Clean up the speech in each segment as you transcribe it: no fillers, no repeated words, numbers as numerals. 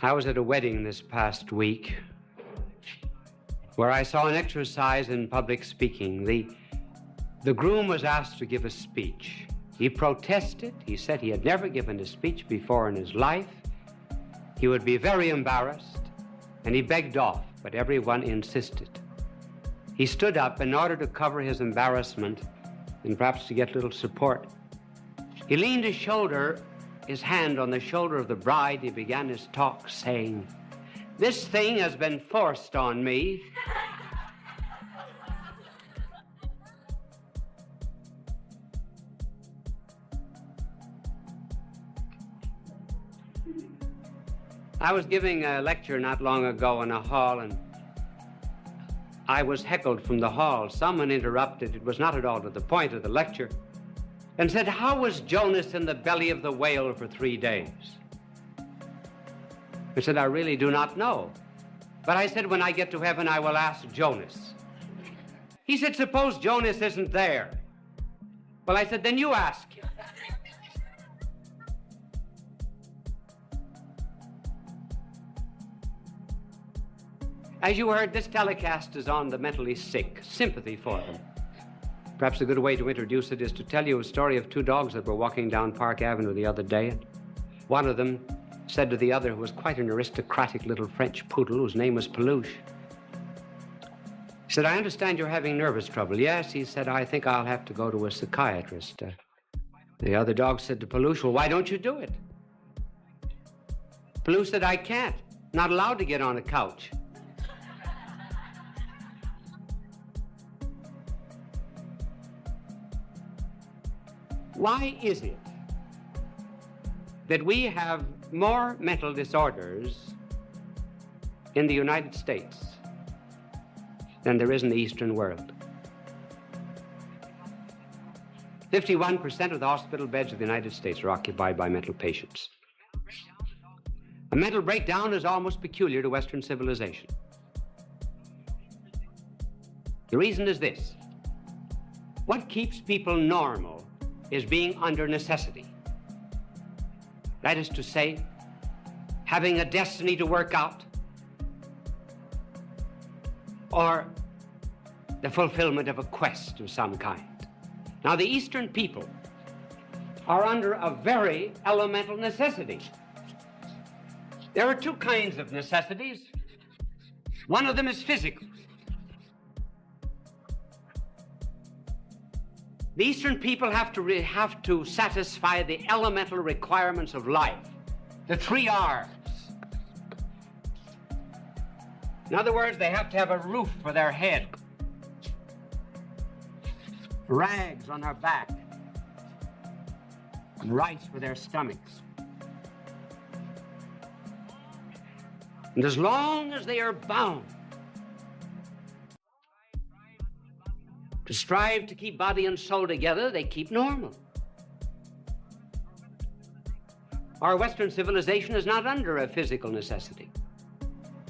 I was at a wedding this past week where I saw an exercise in public speaking. The groom was asked to give a speech. He protested. He said he had never given a speech before in his life. He would be very embarrassed, and he begged off, but everyone insisted. He stood up in order to cover his embarrassment and perhaps to get a little support. He leaned his hand on the shoulder of the bride. He began his talk saying, "This thing has been forced on me." I was giving a lecture not long ago in a hall, and I was heckled from the hall. Someone interrupted, it was not at all to the point of the lecture, and said, "How was Jonas in the belly of the whale for 3 days?" I said, "I really do not know. But I said, when I get to heaven, I will ask Jonas." He said, "Suppose Jonas isn't there." Well, I said, "Then you ask him." As you heard, this telecast is on the mentally sick, sympathy for them. Perhaps a good way to introduce it is to tell you a story of 2 dogs that were walking down Park Avenue the other day. One of them said to the other, who was quite an aristocratic little French poodle whose name was Peluche, he said, "I understand you're having nervous trouble." "Yes," he said, "I think I'll have to go to a psychiatrist." The other dog said to Peluche, "Well, why don't you do it?" Peluche said, "I can't. Not allowed to get on a couch." Why is it that we have more mental disorders in the United States than there is in the Eastern world? 51% of the hospital beds of the United States are occupied by mental patients. A mental breakdown is almost peculiar to Western civilization. The reason is this: what keeps people normal is being under necessity. That is to say, having a destiny to work out, or the fulfillment of a quest of some kind. Now, the Eastern people are under a very elemental necessity. There are 2 kinds of necessities. One of them is physical. The Eastern people have to satisfy the elemental requirements of life, the 3 R's. In other words, they have to have a roof for their head, rags on their back, and rice for their stomachs. And as long as they are bound to strive to keep body and soul together, they keep normal. Our Western civilization is not under a physical necessity.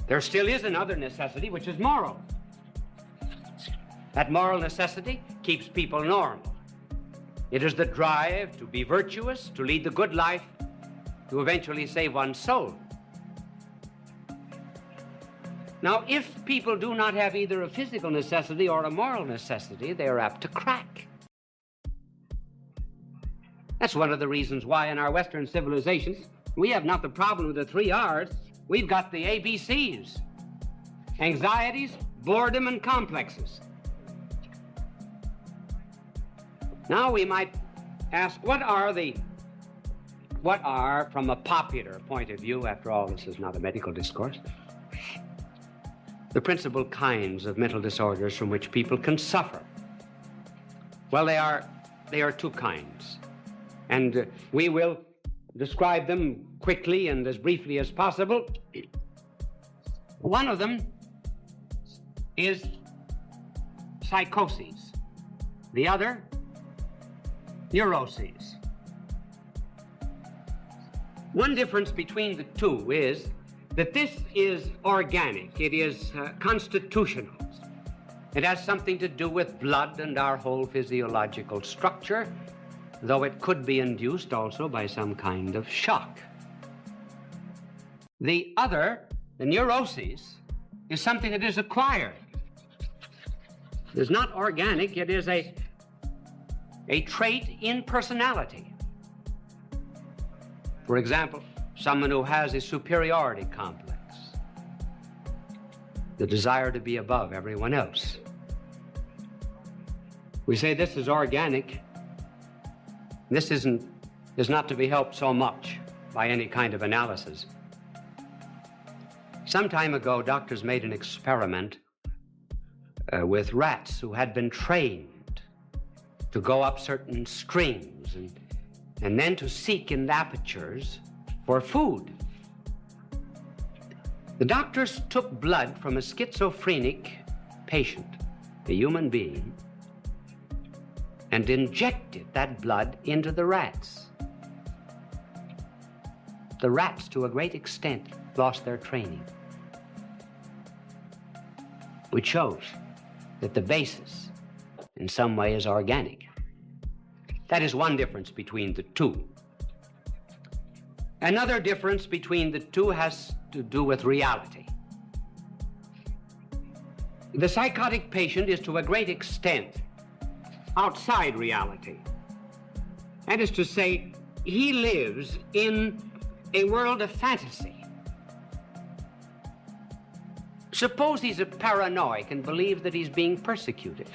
There still is another necessity, which is moral. That moral necessity keeps people normal. It is the drive to be virtuous, to lead the good life, to eventually save one's soul. Now, if people do not have either a physical necessity or a moral necessity, they are apt to crack. That's one of the reasons why in our Western civilizations, we have not the problem with the 3 R's, we've got the ABCs: anxieties, boredom, and complexes. Now we might ask, what are, from a popular point of view, after all, this is not a medical discourse, the principal kinds of mental disorders from which people can suffer? Well, they are 2 kinds. And we will describe them quickly and as briefly as possible. One of them is psychoses. The other, neuroses. One difference between the 2 is that this is organic. It is constitutional. It has something to do with blood and our whole physiological structure, though it could be induced also by some kind of shock. The other, the neuroses, is something that is acquired. It is not organic, it is a trait in personality. For example, someone who has a superiority complex, the desire to be above everyone else. We say this is organic. This is not to be helped so much by any kind of analysis. Some time ago, doctors made an experiment with rats who had been trained to go up certain strings and then to seek in apertures for food. The doctors took blood from a schizophrenic patient, a human being, and injected that blood into the rats. The rats, to a great extent, lost their training, which shows that the basis in some way is organic. That is one difference between the two. Another difference between the two has to do with reality. The psychotic patient is to a great extent outside reality. That is to say, he lives in a world of fantasy. Suppose he's a paranoic and believes that he's being persecuted.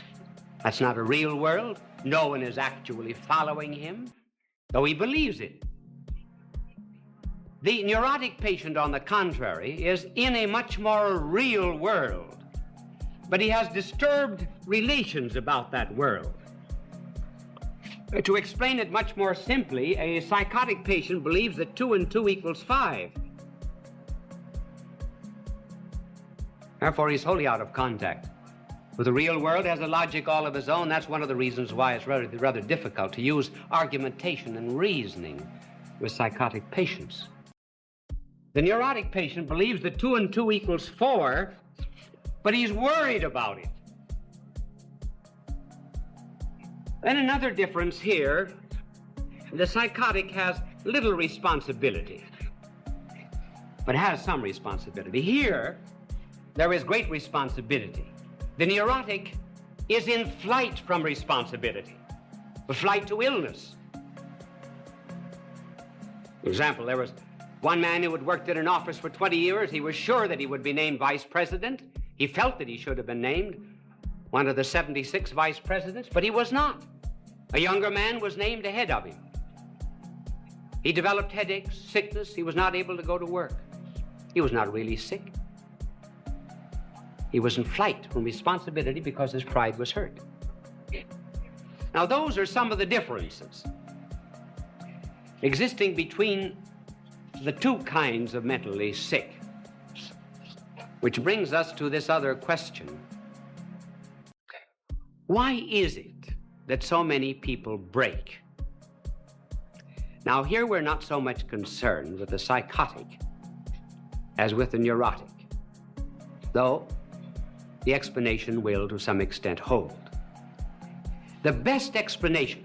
That's not a real world. No one is actually following him, though he believes it. The neurotic patient, on the contrary, is in a much more real world, but he has disturbed relations about that world. To explain it much more simply, a psychotic patient believes that 2 and 2 equals 5. Therefore, he's wholly out of contact with the real world, has a logic all of his own. That's one of the reasons why it's rather difficult to use argumentation and reasoning with psychotic patients. The neurotic patient believes that 2 and 2 equals 4, but he's worried about it. Then another difference here, the psychotic has little responsibility, but has some responsibility. Here, there is great responsibility. The neurotic is in flight from responsibility, a flight to illness. For example, there was one man who had worked in an office for 20 years. He was sure that he would be named vice president. He felt that he should have been named one of the 76 vice presidents, but he was not. A younger man was named ahead of him. He developed headaches, sickness. He was not able to go to work. He was not really sick. He was in flight from responsibility because his pride was hurt. Now, those are some of the differences existing between the two kinds of mentally sick, which brings us to this other question. Why is it that so many people break? Now, here we're not so much concerned with the psychotic as with the neurotic, though the explanation will, to some extent, hold. The best explanation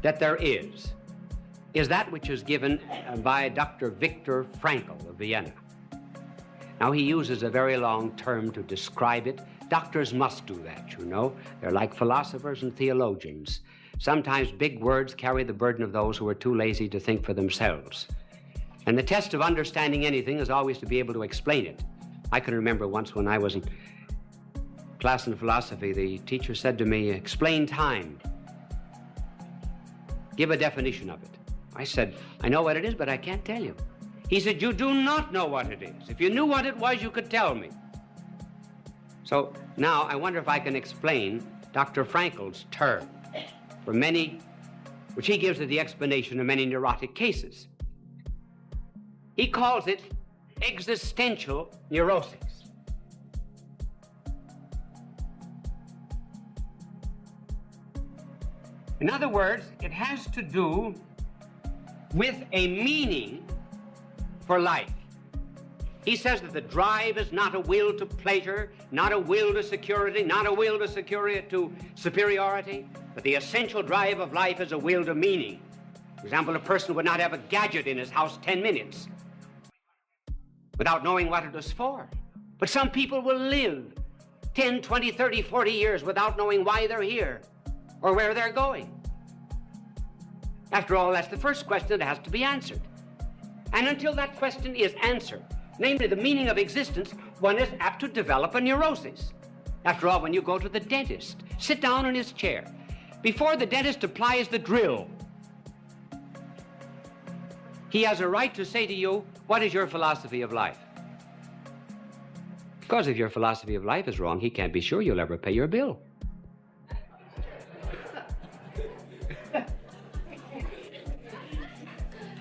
that there is that which is given by Dr. Viktor Frankl of Vienna. Now, he uses a very long term to describe it. Doctors must do that, you know. They're like philosophers and theologians. Sometimes big words carry the burden of those who are too lazy to think for themselves. And the test of understanding anything is always to be able to explain it. I can remember once when I was in class in philosophy, the teacher said to me, "Explain time. Give a definition of it." I said, "I know what it is, but I can't tell you." He said, "You do not know what it is. If you knew what it was, you could tell me." So now I wonder if I can explain Dr. Frankl's term for many, which he gives as the explanation of many neurotic cases. He calls it existential neurosis. In other words, it has to do with a meaning for life. He says that the drive is not a will to pleasure, not a will to security, not a will to superiority, but the essential drive of life is a will to meaning. For example, a person would not have a gadget in his house 10 minutes without knowing what it was for. But some people will live 10, 20, 30, 40 years without knowing why they're here or where they're going. After all, that's the first question that has to be answered. And until that question is answered, namely the meaning of existence, one is apt to develop a neurosis. After all, when you go to the dentist, sit down in his chair. Before the dentist applies the drill, he has a right to say to you, what is your philosophy of life? Because if your philosophy of life is wrong, he can't be sure you'll ever pay your bill.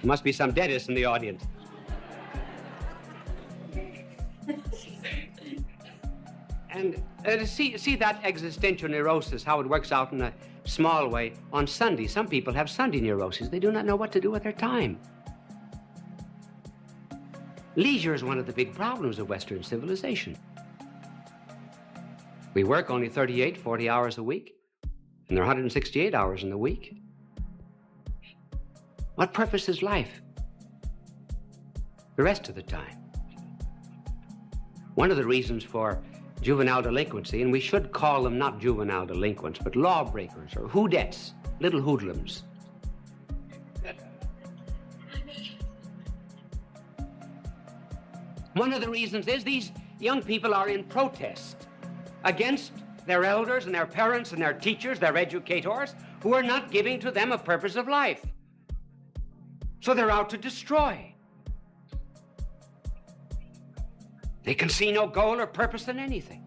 Must be some dentist in the audience. And see that existential neurosis, how it works out in a small way. On Sunday, some people have Sunday neuroses. They do not know what to do with their time. Leisure is one of the big problems of Western civilization. We work only 38, 40 hours a week, and there are 168 hours in the week. What purpose is life? The rest of the time. One of the reasons for juvenile delinquency, and we should call them not juvenile delinquents, but lawbreakers or hoodettes, little hoodlums. One of the reasons is these young people are in protest against their elders and their parents and their teachers, their educators, who are not giving to them a purpose of life. So they're out to destroy. They can see no goal or purpose in anything.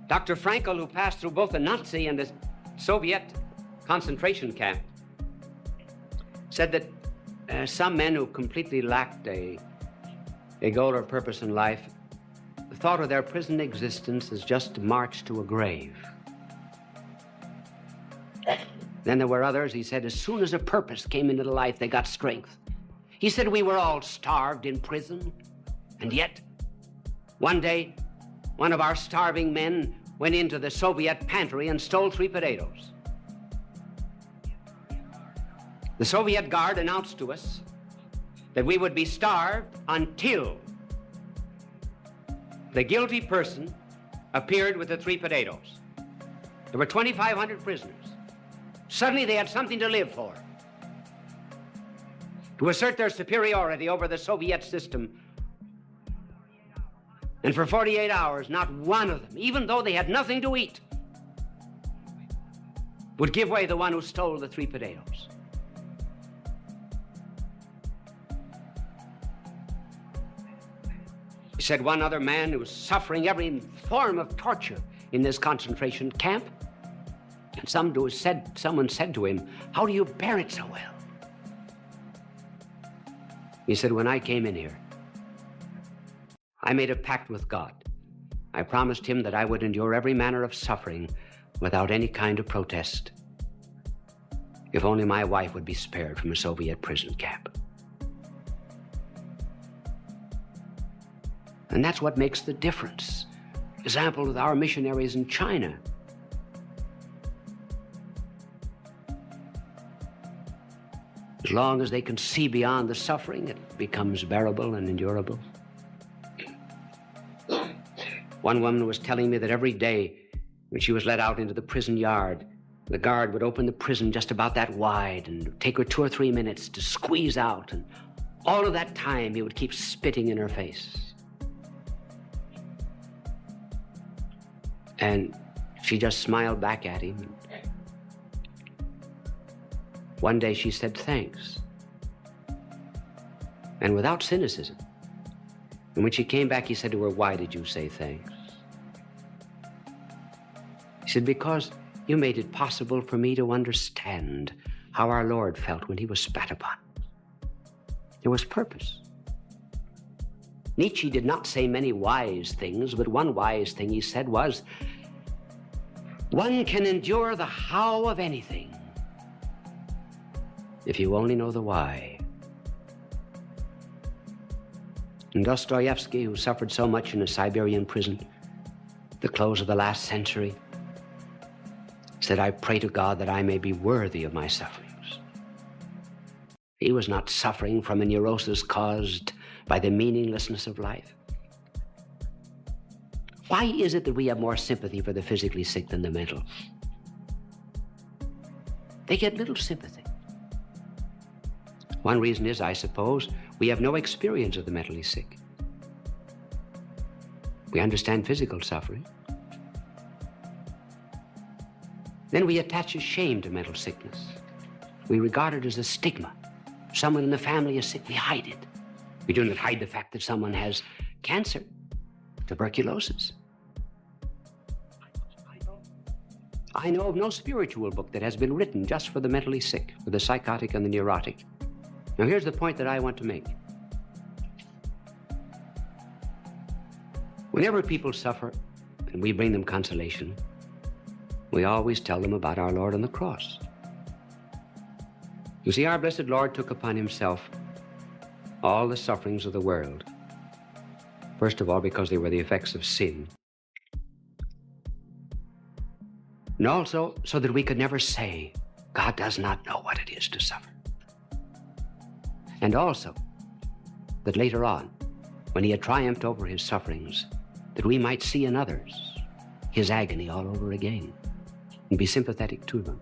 Dr. Frankel, who passed through both the Nazi and the Soviet concentration camp, said that some men who completely lacked a goal or purpose in life thought of their prison existence as just a march to a grave. Then there were others, he said, as soon as a purpose came into life, they got strength. He said we were all starved in prison, and yet, one day, one of our starving men went into the Soviet pantry and stole 3 potatoes. The Soviet guard announced to us that we would be starved until the guilty person appeared with the 3 potatoes. There were 2,500 prisoners. Suddenly they had something to live for, to assert their superiority over the Soviet system. And for 48 hours, not one of them, even though they had nothing to eat, would give way to the one who stole the 3 potatoes. He said one other man who was suffering every form of torture in this concentration camp, and someone said to him, "How do you bear it so well?" He said, "When I came in here, I made a pact with God. I promised him that I would endure every manner of suffering without any kind of protest, if only my wife would be spared from a Soviet prison camp." And that's what makes the difference. Example with our missionaries in China. As long as they can see beyond the suffering, it becomes bearable and endurable. One woman was telling me that every day when she was let out into the prison yard, the guard would open the prison just about that wide and it would take her 2 or 3 minutes to squeeze out, and all of that time he would keep spitting in her face. And she just smiled back at him. One day she said, "Thanks." And without cynicism. And when she came back, he said to her, "Why did you say thanks?" He said, "Because you made it possible for me to understand how our Lord felt when he was spat upon. There was purpose." Nietzsche did not say many wise things, but one wise thing he said was, "One can endure the how of anything if you only know the why." And Dostoevsky, who suffered so much in a Siberian prison at the close of the last century, said, "I pray to God that I may be worthy of my suffering." He was not suffering from a neurosis caused by the meaninglessness of life. Why is it that we have more sympathy for the physically sick than the mental? They get little sympathy. One reason is, I suppose, we have no experience of the mentally sick. We understand physical suffering. Then we attach a shame to mental sickness. We regard it as a stigma. Someone in the family is sick, we hide it. We do not hide the fact that someone has cancer, tuberculosis. I know of no spiritual book that has been written just for the mentally sick, for the psychotic and the neurotic. Now here's the point that I want to make. Whenever people suffer and we bring them consolation, we always tell them about our Lord on the cross. You see, our blessed Lord took upon himself all the sufferings of the world. First of all, because they were the effects of sin. And also, so that we could never say, God does not know what it is to suffer. And also, that later on, when he had triumphed over his sufferings, that we might see in others his agony all over again and be sympathetic to them.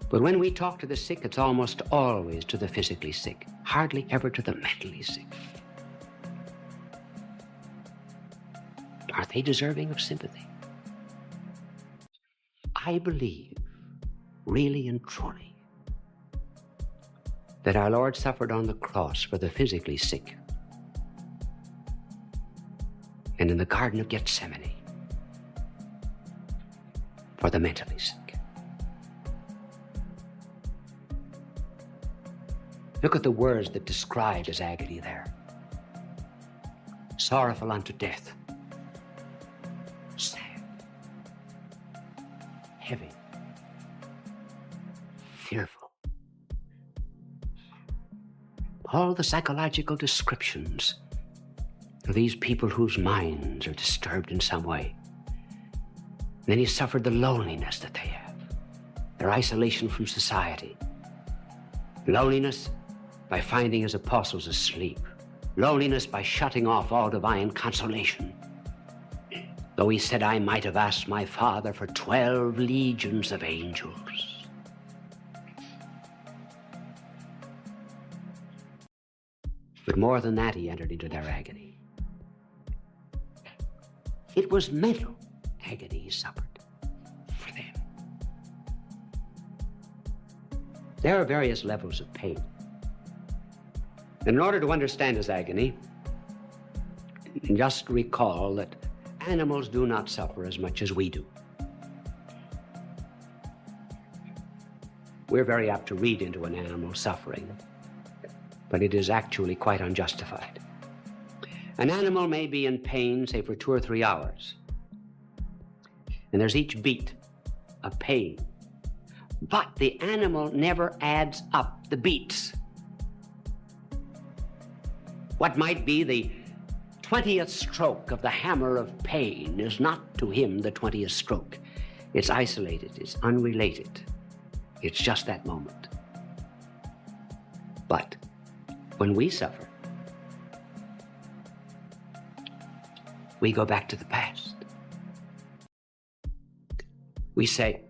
But when we talk to the sick, it's almost always to the physically sick, hardly ever to the mentally sick. Are they deserving of sympathy? I believe, really and truly, that our Lord suffered on the cross for the physically sick and in the Garden of Gethsemane for the mentally sick. Look at the words that describe his agony there. Sorrowful unto death. Sad. Heavy. Fearful. All the psychological descriptions of these people whose minds are disturbed in some way. And then he suffered the loneliness that they have, their isolation from society. Loneliness by finding his apostles asleep. Loneliness by shutting off all divine consolation. Though he said, I might have asked my Father for 12 legions of angels. But more than that, he entered into their agony. It was mental agony he suffered for them. There are various levels of pain. And in order to understand his agony, just recall that animals do not suffer as much as we do. We're very apt to read into an animal's suffering, but it is actually quite unjustified. An animal may be in pain, say, for 2 or 3 hours, and there's each beat of pain, but the animal never adds up the beats. What might be the 20th stroke of the hammer of pain is not to him the 20th stroke. It's isolated, it's unrelated. It's just that moment. But when we suffer, we go back to the past. We say,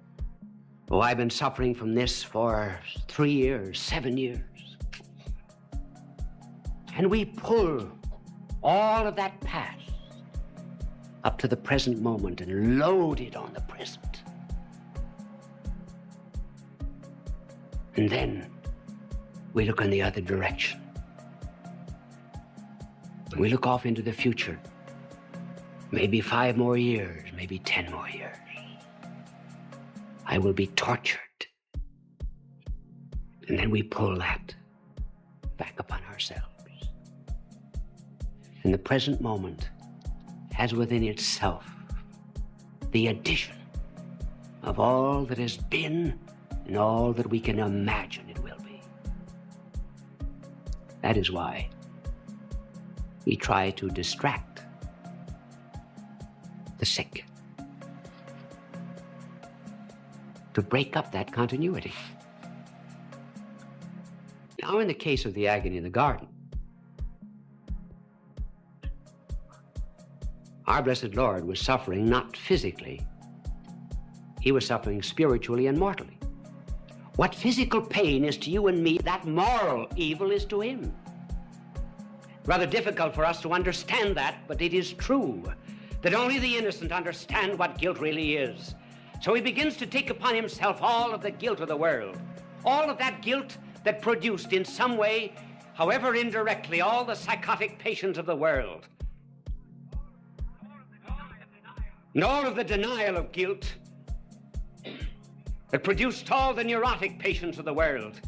oh, I've been suffering from this for 3 years, 7 years. And we pull all of that past up to the present moment and load it on the present. And then we look in the other direction. We look off into the future. Maybe 5 more years, maybe 10 more years. I will be tortured. And then we pull that back upon ourselves. And the present moment has within itself the addition of all that has been and all that we can imagine it will be. That is why we try to distract the sick, to break up that continuity. Now, in the case of the agony in the garden, our blessed Lord was suffering not physically. He was suffering spiritually and mortally. What physical pain is to you and me, that moral evil is to him. Rather difficult for us to understand that, but it is true that only the innocent understand what guilt really is. So he begins to take upon himself all of the guilt of the world, all of that guilt that produced in some way, however indirectly, all the psychotic patients of the world. And all of the denial of guilt that produced all the neurotic patients of the world.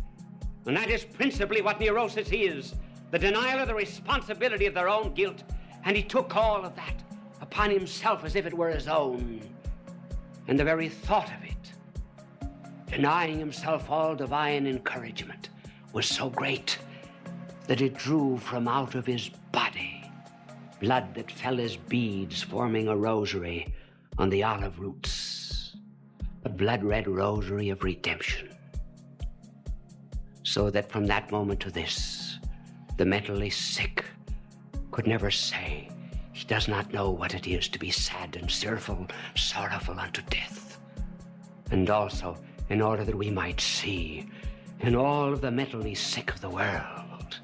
And that is principally what neurosis is, the denial of the responsibility of their own guilt. And he took all of that upon himself as if it were his own. And the very thought of it, denying himself all divine encouragement, was so great that it drew from out of his body blood that fell as beads forming a rosary on the olive roots, a blood-red rosary of redemption. So that from that moment to this, the mentally sick could never say he does not know what it is to be sad and sorrowful unto death. And also, in order that we might see in all of the mentally sick of the world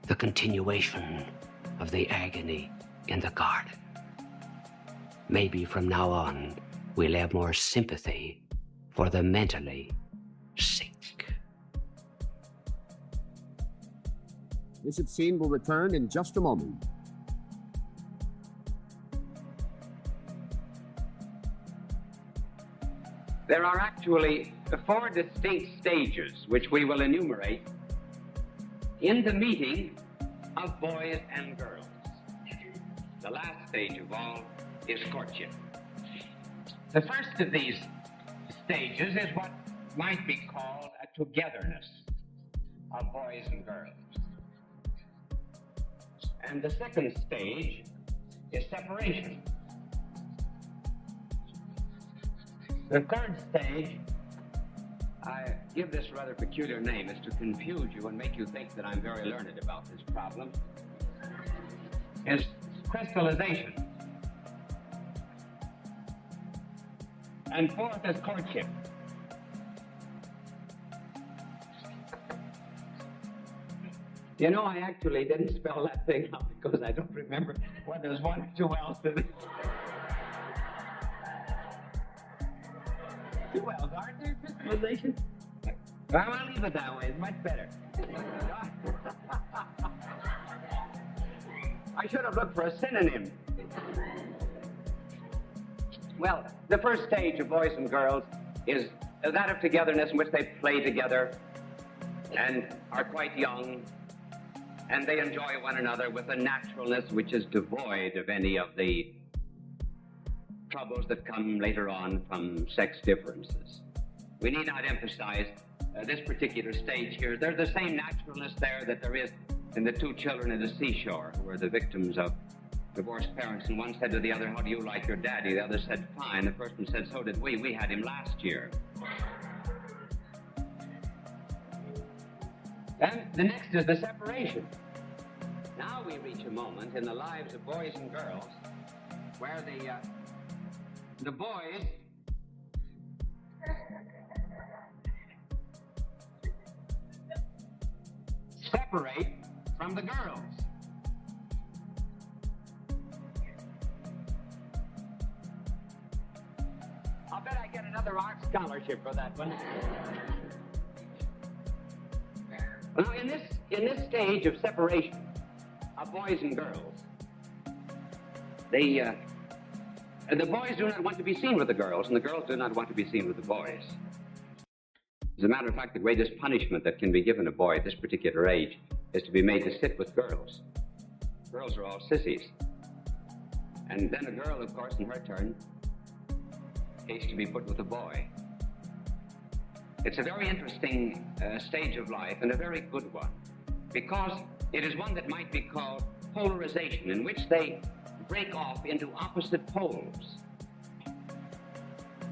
the continuation of the agony in the garden. Maybe from now on, we'll have more sympathy for the mentally sick. This scene will return in just a moment. There are actually 4 distinct stages which we will enumerate in the meeting of boys and girls. The last stage of all is courtship. The first of these stages is what might be called a togetherness of boys and girls. And the second stage is separation. The third stage, I give this rather peculiar name, is to confuse you and make you think that I'm very learned about this problem, is crystallization. And fourth is courtship. You know, I actually didn't spell that thing out because I don't remember whether there's one or two else in it. Two else, aren't there? Crystallization? Well, I'll leave it that way. It's much better. I should have looked for a synonym. Well, the first stage of boys and girls is that of togetherness in which they play together and are quite young, and they enjoy one another with a naturalness which is devoid of any of the troubles that come later on from sex differences. We need not emphasize this particular stage here. There's the same naturalness there that there is in the 2 children at the seashore who were the victims of divorced parents, and one said to the other, "How do you like your daddy?" The other said, "Fine." The first one said, "So did we. We had him last year." And the next is the separation. Now we reach a moment in the lives of boys and girls where the boys separate from the girls. I'll bet I get another art scholarship for that one. Now, in this stage of separation of boys and girls, the boys do not want to be seen with the girls, and the girls do not want to be seen with the boys. As a matter of fact, the greatest punishment that can be given a boy at this particular age is to be made to sit with girls. Girls are all sissies. And then a girl, of course, in her turn, is to be put with a boy. It's a very interesting stage of life, and a very good one, because it is one that might be called polarization, in which they break off into opposite poles.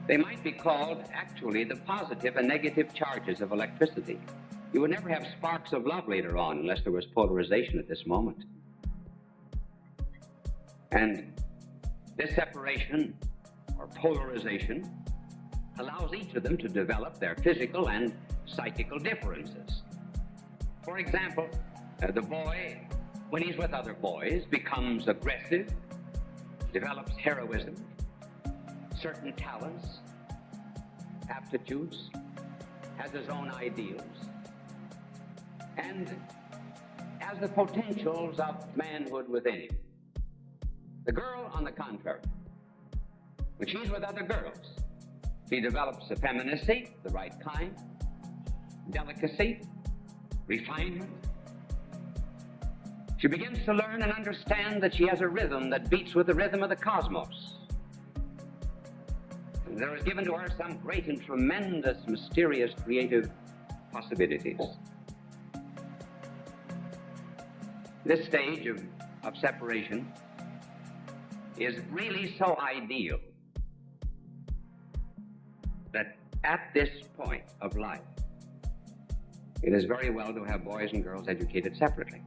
They might be called, actually, the positive and negative charges of electricity. You would never have sparks of love later on unless there was polarization at this moment. And this separation or polarization allows each of them to develop their physical and psychical differences. For example, the boy, when he's with other boys, becomes aggressive, develops heroism, certain talents, aptitudes, has his own ideals, and has the potentials of manhood within him. The girl, on the contrary, when she's with other girls, she develops effeminacy, the right kind, delicacy, refinement. She begins to learn and understand that she has a rhythm that beats with the rhythm of the cosmos. And there is given to her some great and tremendous, mysterious, creative possibilities. This stage of separation is really so ideal that at this point of life, it is very well to have boys and girls educated separately.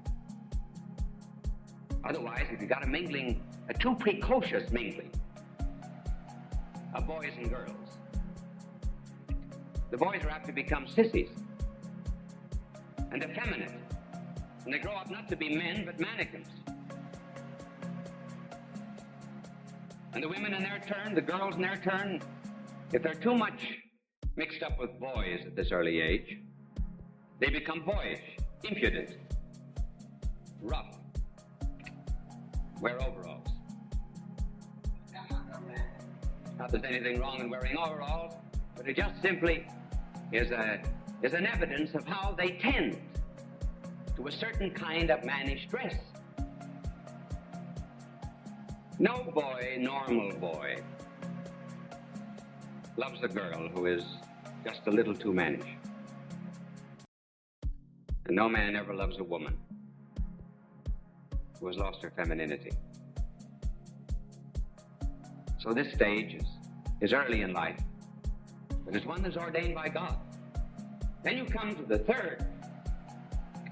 Otherwise, if you've got a too precocious mingling of boys and girls, the boys are apt to become sissies and effeminate, and they grow up not to be men, but mannequins. And the women in their turn, the girls in their turn, if they're too much mixed up with boys at this early age, they become boyish, impudent, rough, wear overalls. Not that there's anything wrong in wearing overalls, but it just simply is an evidence of how they tend to a certain kind of mannish dress. No boy, normal boy, loves a girl who is just a little too mannish. And no man ever loves a woman who has lost her femininity. So this stage is early in life, but it's one that's ordained by God. Then you come to the third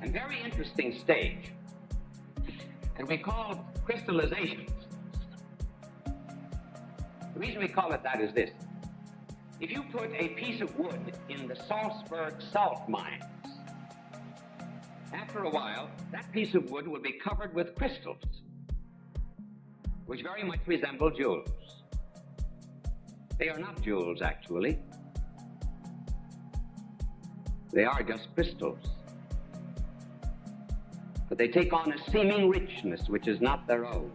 and very interesting stage, and we call crystallization. The reason we call it that is this. If you put a piece of wood in the Salzburg salt mines, after a while, that piece of wood will be covered with crystals, which very much resemble jewels. They are not jewels, actually. They are just crystals. But they take on a seeming richness which is not their own.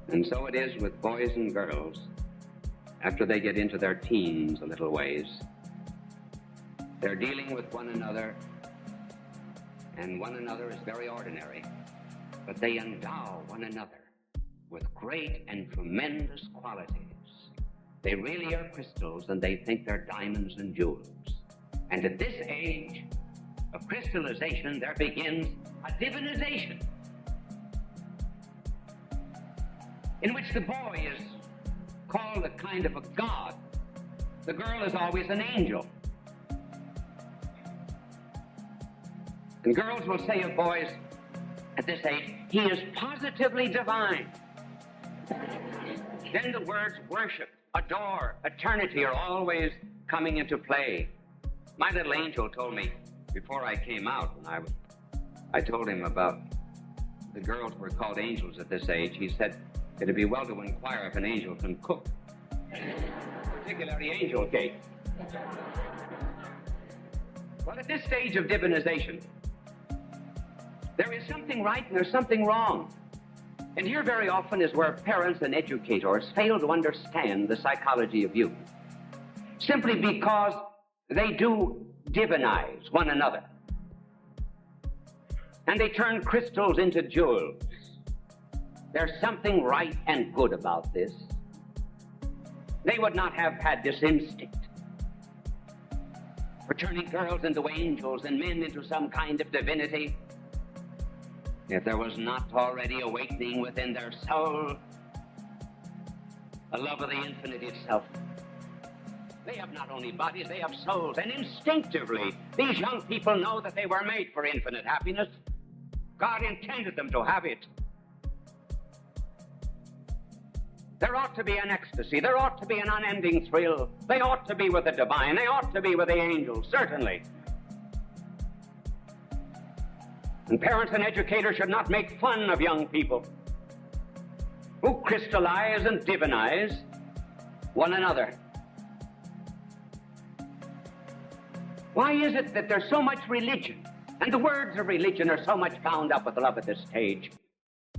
And so it is with boys and girls after they get into their teens a little ways. They're dealing with one another, and one another is very ordinary, but they endow one another with great and tremendous qualities. They really are crystals, and they think they're diamonds and jewels. And at this age of crystallization, there begins a divinization, in which the boy is called a kind of a god. The girl is always an angel. And girls will say of boys at this age, he is positively divine. Then the words worship, adore, eternity are always coming into play. My little angel told me before I came out, when I told him about the girls were called angels at this age, he said, it'd be well to inquire if an angel can cook, particularly angel cake. Well, at this stage of divinization, there is something right and there's something wrong. And here very often is where parents and educators fail to understand the psychology of youth, simply because they do divinize one another. And they turn crystals into jewels. There's something right and good about this. They would not have had this instinct for turning girls into angels and men into some kind of divinity if there was not already awakening within their soul a love of the infinite itself. They have not only bodies, they have souls. And instinctively, these young people know that they were made for infinite happiness. God intended them to have it. There ought to be an ecstasy. There ought to be an unending thrill. They ought to be with the divine. They ought to be with the angels, certainly. And parents and educators should not make fun of young people who crystallize and divinize one another. Why is it that there's so much religion, and the words of religion are so much bound up with love at this stage?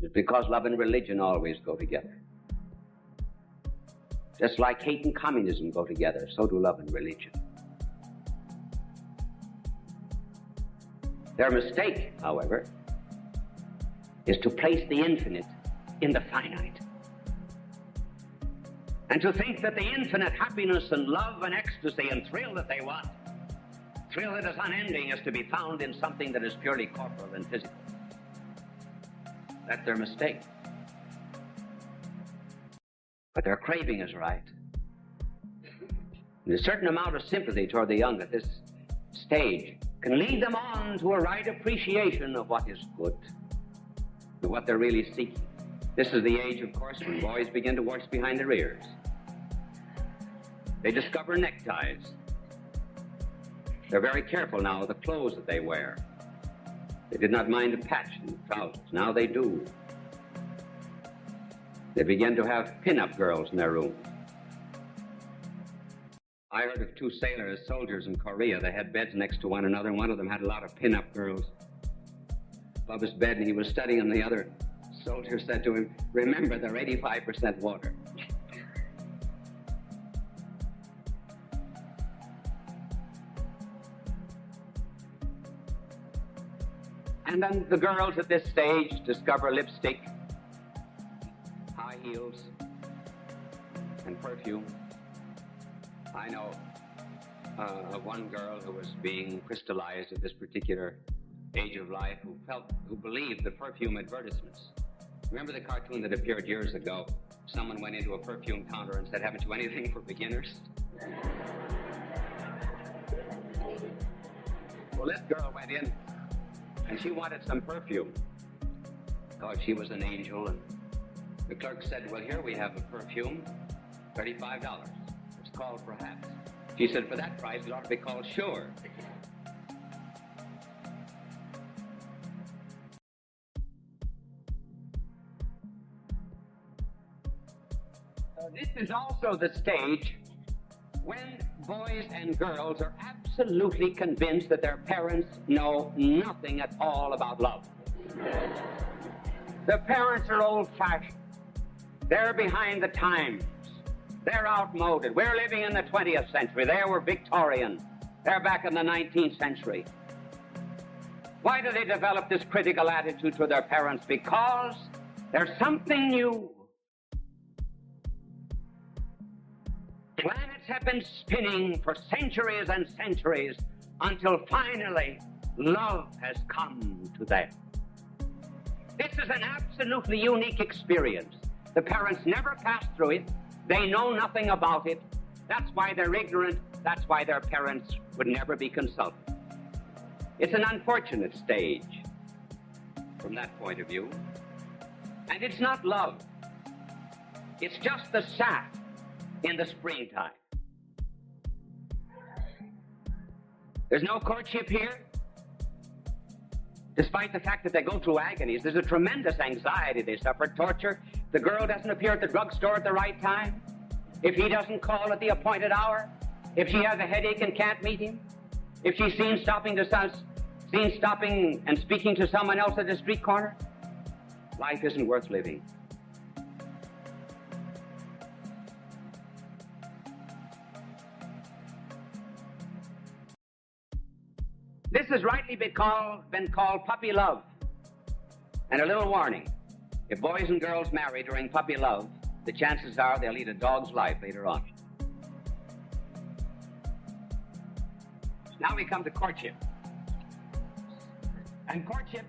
It's because love and religion always go together. Just like hate and communism go together, so do love and religion. Their mistake, however, is to place the infinite in the finite. And to think that the infinite happiness and love and ecstasy and thrill that they want, thrill that is unending, is to be found in something that is purely corporal and physical. That's their mistake. But their craving is right. And a certain amount of sympathy toward the young at this stage can lead them on to a right appreciation of what is good, and what they're really seeking. This is the age, of course, when boys begin to wash behind their ears. They discover neckties. They're very careful now of the clothes that they wear. They did not mind a patch in the trousers. Now they do. They begin to have pin-up girls in their room. I heard of two soldiers in Korea. They had beds next to one another, and one of them had a lot of pin-up girls above his bed, and he was studying them. The other soldier said to him, "Remember, they're 85% water." And then the girls at this stage discover lipstick, high heels, and perfume. I know of one girl who was being crystallized at this particular age of life, who believed the perfume advertisements. Remember the cartoon that appeared years ago? Someone went into a perfume counter and said, "Haven't you anything for beginners?" Well, this girl went in and she wanted some perfume. Oh, she was an angel, and the clerk said, "Well, here we have a perfume, $35. It's called Perhaps." She said, "For that price, it ought to be called Sure." This is also the stage when boys and girls are absolutely convinced that their parents know nothing at all about love. The parents are old-fashioned. They're behind the times. They're outmoded. We're living in the 20th century. They were Victorian. They're back in the 19th century. Why do they develop this critical attitude to their parents? Because there's something new. Planets have been spinning for centuries and centuries until finally love has come to them. This is an absolutely unique experience. The parents never passed through it. They know nothing about it. That's why they're ignorant. That's why their parents would never be consulted. It's an unfortunate stage from that point of view. And it's not love. It's just the sap in the springtime. There's no courtship here. Despite the fact that they go through agonies, there's a tremendous anxiety they suffer, torture. The girl doesn't appear at the drugstore at the right time. If he doesn't call at the appointed hour. If she has a headache and can't meet him. If she's seen stopping and speaking to someone else at the street corner. Life isn't worth living. This has rightly been called puppy love. And a little warning, if boys and girls marry during puppy love, the chances are they'll lead a dog's life later on. Now we come to courtship. And courtship,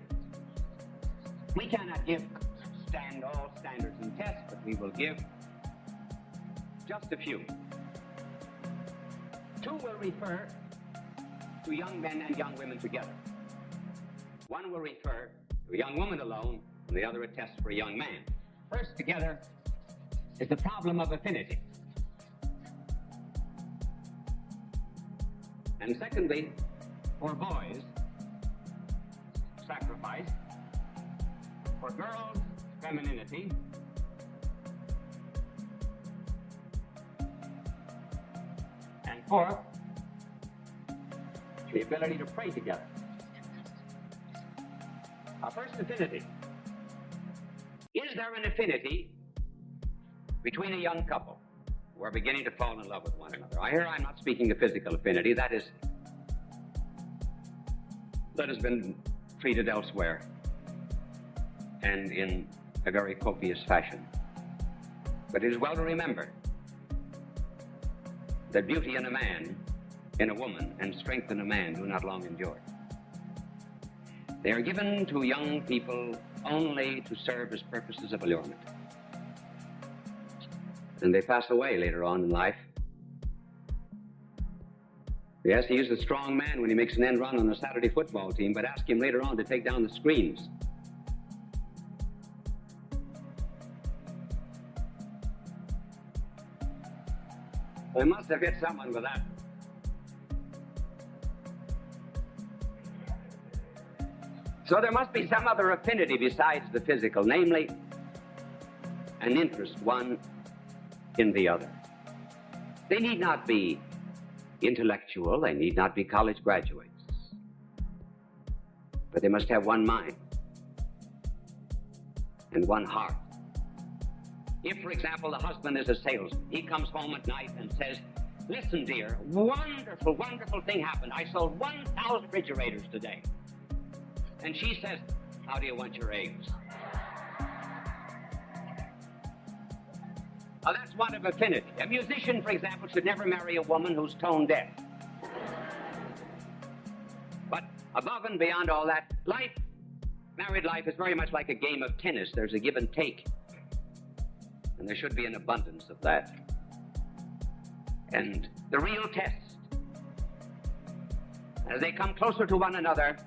we cannot give all standards and tests, but we will give just a few. Two will refer to young men and young women together. One will refer to a young woman alone, and the other attests for a young man. First together is the problem of affinity. And secondly, for boys, sacrifice. For girls, femininity. And fourth, the ability to pray together. Our first affinity. Is there an affinity between a young couple who are beginning to fall in love with one another? I'm not speaking of physical affinity. That has been treated elsewhere and in a very copious fashion. But it is well to remember that beauty in a man, in a woman, and strength in a man do not long endure. They are given to young people only to serve as purposes of allurement. And they pass away later on in life. Yes, he is a strong man when he makes an end run on a Saturday football team, but ask him later on to take down the screens. They must have hit someone with that. So there must be some other affinity besides the physical, namely, an interest one in the other. They need not be intellectual, they need not be college graduates, but they must have one mind and one heart. If, for example, the husband is a salesman, he comes home at night and says, "Listen, dear, wonderful, wonderful thing happened. I sold 1,000 refrigerators today." And she says, "How do you want your eggs?" Now, that's one of affinity. A musician, for example, should never marry a woman who's tone deaf. But above and beyond all that, married life is very much like a game of tennis. There's a give and take. And there should be an abundance of that. And the real test, as they come closer to one another,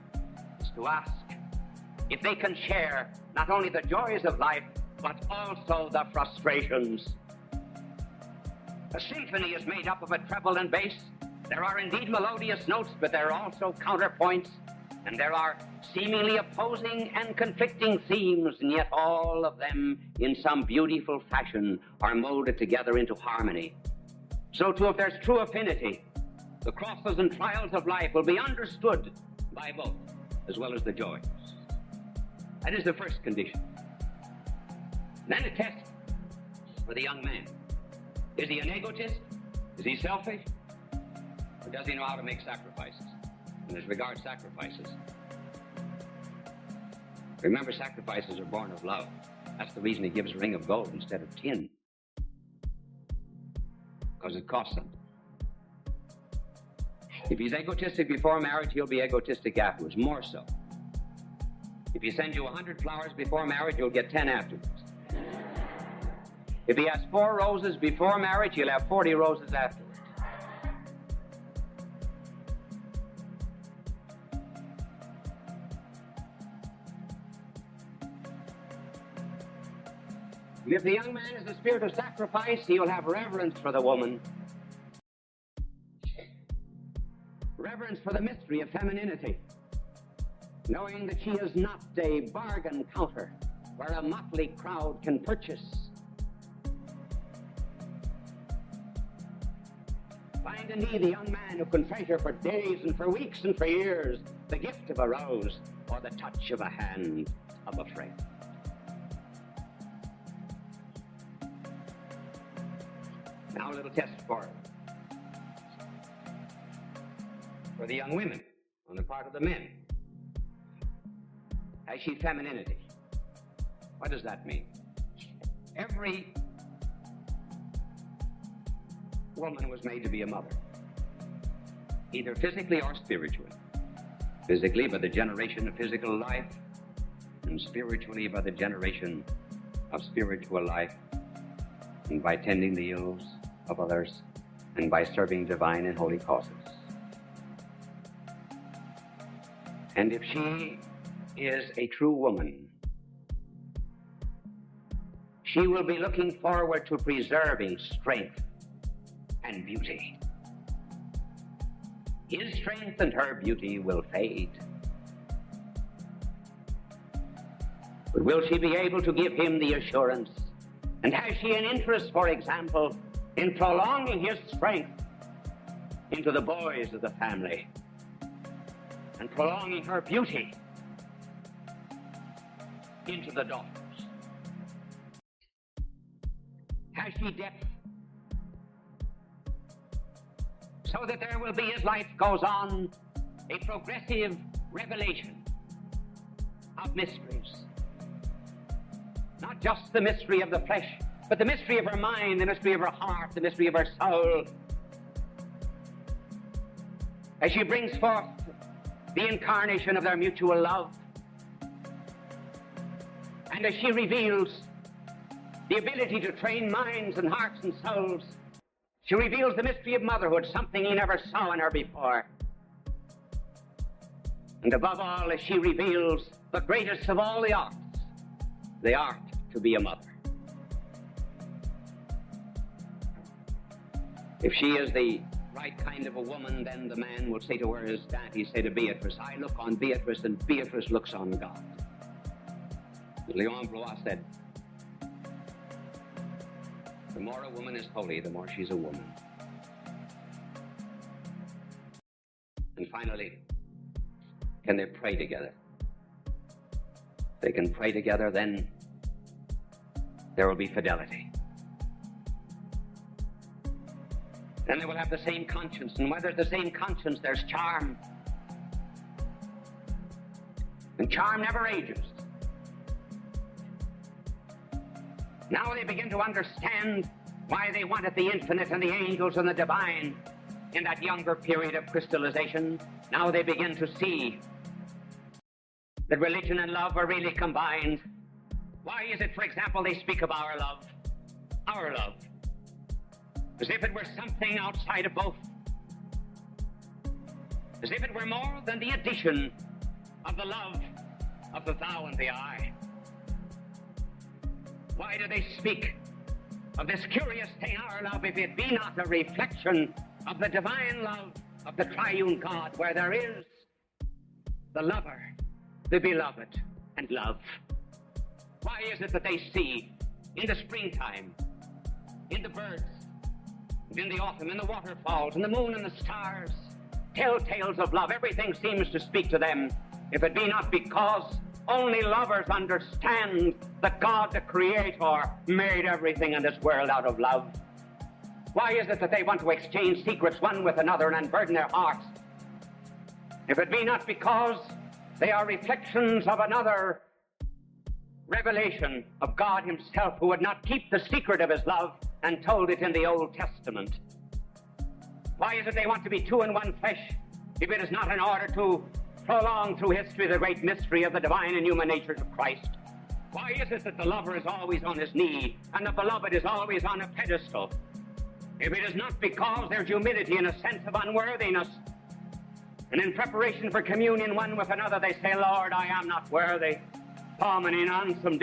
is to ask if they can share not only the joys of life, but also the frustrations. A symphony is made up of a treble and bass. There are indeed melodious notes, but there are also counterpoints, and there are seemingly opposing and conflicting themes, and yet all of them, in some beautiful fashion, are molded together into harmony. So too, if there's true affinity, the crosses and trials of life will be understood by both, as well as the joys. That is the first condition. Then a test for the young man. Is he an egotist? Is he selfish? Or does he know how to make sacrifices? And as regards sacrifices, remember, sacrifices are born of love. That's the reason he gives a ring of gold instead of tin. Because it costs him. If he's egotistic before marriage, he'll be egotistic afterwards, more so. If he sends you 100 flowers before marriage, you'll get 10 afterwards. If he has 4 roses before marriage, he'll have 40 roses afterwards. And if the young man is the spirit of sacrifice, he'll have reverence for the woman. Reverence for the mystery of femininity, knowing that she is not a bargain counter where a motley crowd can purchase. Find indeed the young man who can treasure for days and for weeks and for years the gift of a rose or the touch of a hand of a friend. Now a little test for the young women on the part of the men. Has she femininity? What does that mean? Every woman was made to be a mother, either physically or spiritually. Physically by the generation of physical life, and spiritually by the generation of spiritual life, and by tending the ills of others and by serving divine and holy causes. And if she is a true woman, she will be looking forward to preserving strength and beauty. His strength and her beauty will fade. But will she be able to give him the assurance? And has she an interest, for example, in prolonging his strength into the boys of the family and prolonging her beauty into the daughters? Has she depth so that there will be, as life goes on, a progressive revelation of mysteries? Not just the mystery of the flesh, but the mystery of her mind, the mystery of her heart, the mystery of her soul. As she brings forth the incarnation of their mutual love, and as she reveals the ability to train minds and hearts and souls, she reveals the mystery of motherhood, something he never saw in her before. And above all, as she reveals the greatest of all the arts, the art to be a mother. If she is the right kind of a woman, then the man will say to her, as Dante said to Beatrice, I look on Beatrice and Beatrice looks on God. Leon Blois said, the more a woman is holy, the more she's a woman. And finally, can they pray together? If they can pray together, then there will be fidelity. Then they will have the same conscience, and where there's the same conscience, there's charm. And charm never ages. Now they begin to understand why they wanted the infinite and the angels and the divine in that younger period of crystallization. Now they begin to see that religion and love are really combined. Why is it, for example, they speak of our love, as if it were something outside of both, as if it were more than the addition of the love of the thou and the I. Why do they speak of this curious thing, our love, if it be not a reflection of the divine love of the triune God, where there is the lover, the beloved, and love? Why is it that they see in the springtime, in the birds, in the autumn, in the waterfalls, in the moon and the stars, telltales of love? Everything seems to speak to them, if it be not because only lovers understand that God, the Creator, made everything in this world out of love. Why is it that they want to exchange secrets one with another and unburden their hearts? If it be not because they are reflections of another revelation of God himself, who would not keep the secret of his love and told it in the Old Testament. Why is it they want to be two in one flesh, if it is not in order to prolong through history the great mystery of the divine and human natures of Christ? Why is it that the lover is always on his knee and the beloved is always on a pedestal? If it is not because there's humility and a sense of unworthiness, and in preparation for communion one with another they say, Lord, I am not worthy. Homini non sum